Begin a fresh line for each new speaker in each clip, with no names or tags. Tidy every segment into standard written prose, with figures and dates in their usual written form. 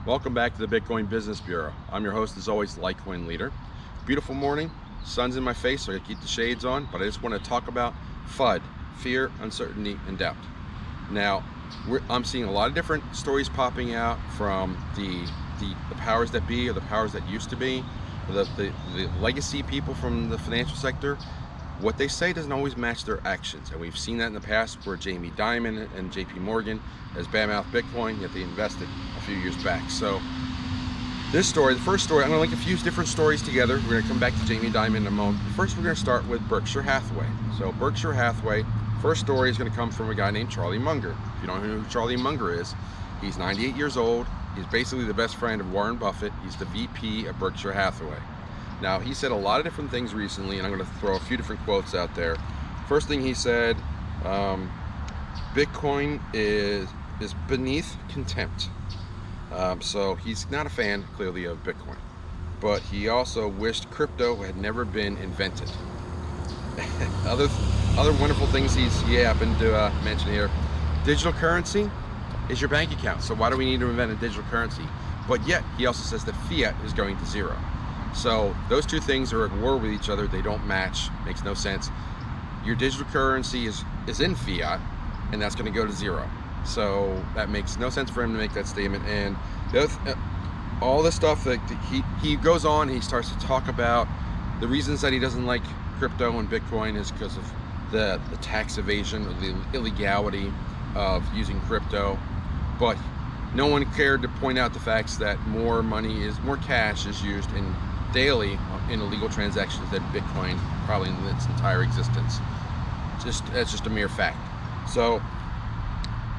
Welcome back to the Bitcoin Business Bureau. I'm your host, as always, LitecoinLeader. Beautiful morning, sun's in my face, so I gotta keep the shades on, but I just want to talk about FUD, fear, uncertainty, and doubt. Now, I'm seeing a lot of different stories popping out from the powers that be, or the powers that used to be, the legacy people from the financial sector. What they say doesn't always match their actions, and we've seen that in the past where Jamie Dimon and JP Morgan has badmouthed Bitcoin, yet they invested a few years back. So this story, the first story, I'm going to link a few different stories together. We're going to come back to Jamie Dimon in a moment. First, we're going to start with Berkshire Hathaway. So Berkshire Hathaway, first story is going to come from a guy named Charlie Munger. If you don't know who Charlie Munger is, he's 98 years old. He's basically the best friend of Warren Buffett. He's the VP of Berkshire Hathaway. Now, he said a lot of different things recently, and I'm going to throw a few different quotes out there. First thing he said, Bitcoin is beneath contempt. So he's not a fan, clearly, of Bitcoin. But he also wished crypto had never been invented. Other wonderful things he happened to mention here. Digital currency is your bank account. So why do we need to invent a digital currency? But yet, he also says that fiat is going to zero. So those two things are at war with each other. They don't match. Makes no sense. Your digital currency is in fiat, and that's going to go to zero. So that makes no sense for him to make that statement. And all the stuff that he goes on, he starts to talk about the reasons that he doesn't like crypto and Bitcoin is because of the tax evasion or the illegality of using crypto. But no one cared to point out the facts that more cash is used in daily in illegal transactions than Bitcoin probably in its entire existence. That's just a mere fact. So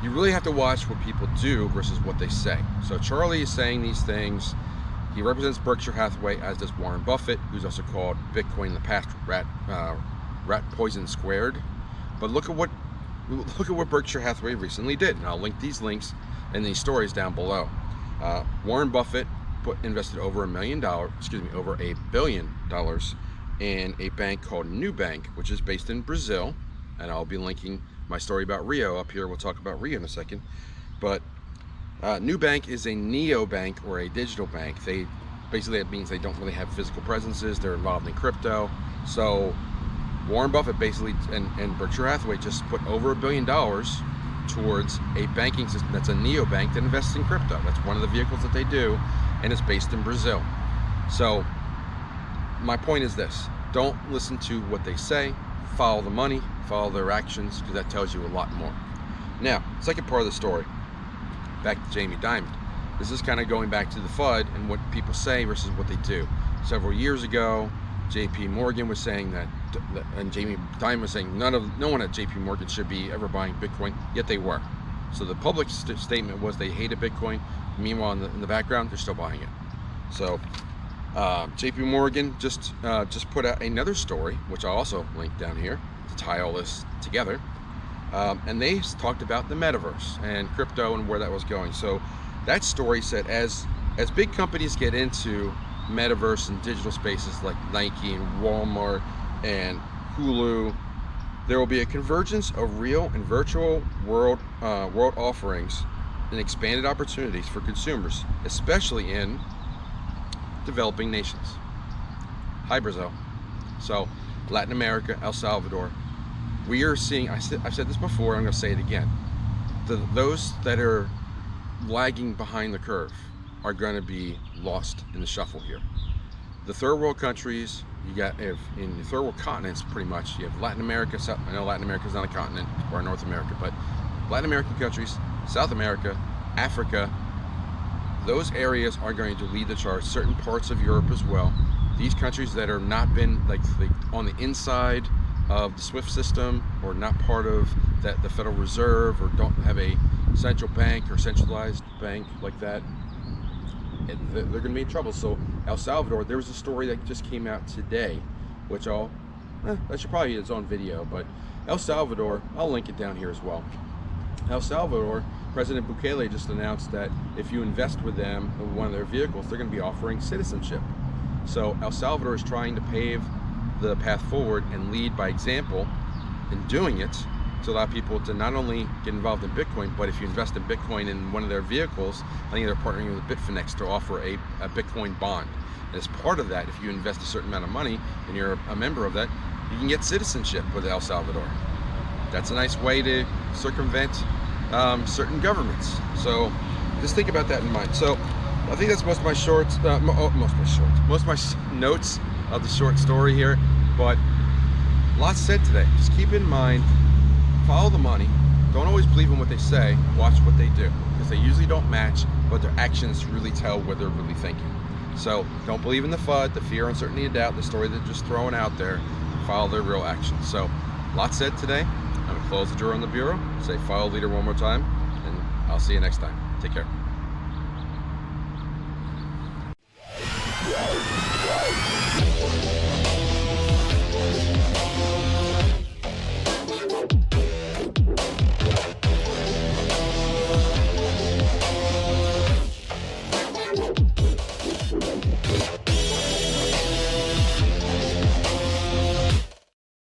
you really have to watch what people do versus what they say. So Charlie is saying these things. He represents Berkshire Hathaway, as does Warren Buffett, who's also called Bitcoin in the past rat poison squared. But look at what Berkshire Hathaway recently did, and I'll link these links and these stories down below. Warren Buffett invested over $1 billion in a bank called Nubank, which is based in Brazil, and I'll be linking my story about Rio up here. We'll talk about Rio in a second. But Nubank is a neobank, or a digital bank. That means they don't really have physical presences. They're involved in crypto. So Warren Buffett basically and Berkshire Hathaway just put over $1 billion towards a banking system that's a neobank that invests in crypto. That's one of the vehicles that they do, and it's based in Brazil. So my point is this: don't listen to what they say, follow the money, follow their actions, because that tells you a lot more. Now, second part of the story, back to Jamie Dimon. This is kind of going back to the FUD and what people say versus what they do. Several years ago, JP Morgan was saying that, and Jamie Dimon was saying no one at JP Morgan should be ever buying Bitcoin, yet they were. So the public statement was they hated Bitcoin. Meanwhile, in the background, they're still buying it. So JP Morgan just put out another story, which I'll also link down here to tie all this together. And they talked about the metaverse and crypto and where that was going. So that story said as big companies get into metaverse and digital spaces like Nike and Walmart and Hulu, there will be a convergence of real and virtual world offerings and expanded opportunities for consumers, especially in developing nations. Hi, Brazil. So Latin America, El Salvador, we are seeing, I've said this before, I'm going to say it again, those that are lagging behind the curve are going to be lost in the shuffle here. The third world countries, in the third world continents, pretty much, you have Latin America. I know Latin America is not a continent, or North America, but Latin American countries, South America, Africa, those areas are going to lead the charge. Certain parts of Europe as well. These countries that are not been like on the inside of the SWIFT system, or not part of the Federal Reserve, or don't have a central bank or centralized bank like that, they're going to be in trouble. So El Salvador, there was a story that just came out today, which that should probably be its own video, but El Salvador, I'll link it down here as well. El Salvador, President Bukele just announced that if you invest with them in one of their vehicles, they're going to be offering citizenship. So El Salvador is trying to pave the path forward and lead by example in doing it, to allow people to not only get involved in Bitcoin, but if you invest in Bitcoin in one of their vehicles, I think they're partnering with Bitfinex to offer a Bitcoin bond. And as part of that, if you invest a certain amount of money and you're a member of that, you can get citizenship with El Salvador. That's a nice way to circumvent certain governments. So just think about that in mind. So I think that's most of my shorts, most of my notes of the short story here, but lots said today. Just keep in mind, follow the money. Don't always believe in what they say. Watch what they do, because they usually don't match, but their actions really tell what they're really thinking. So don't believe in the FUD, the fear, uncertainty, and doubt, the story they're just throwing out there. Follow their real actions. So lots said today. I'm going to close the drawer on the bureau, say follow leader one more time, and I'll see you next time. Take care.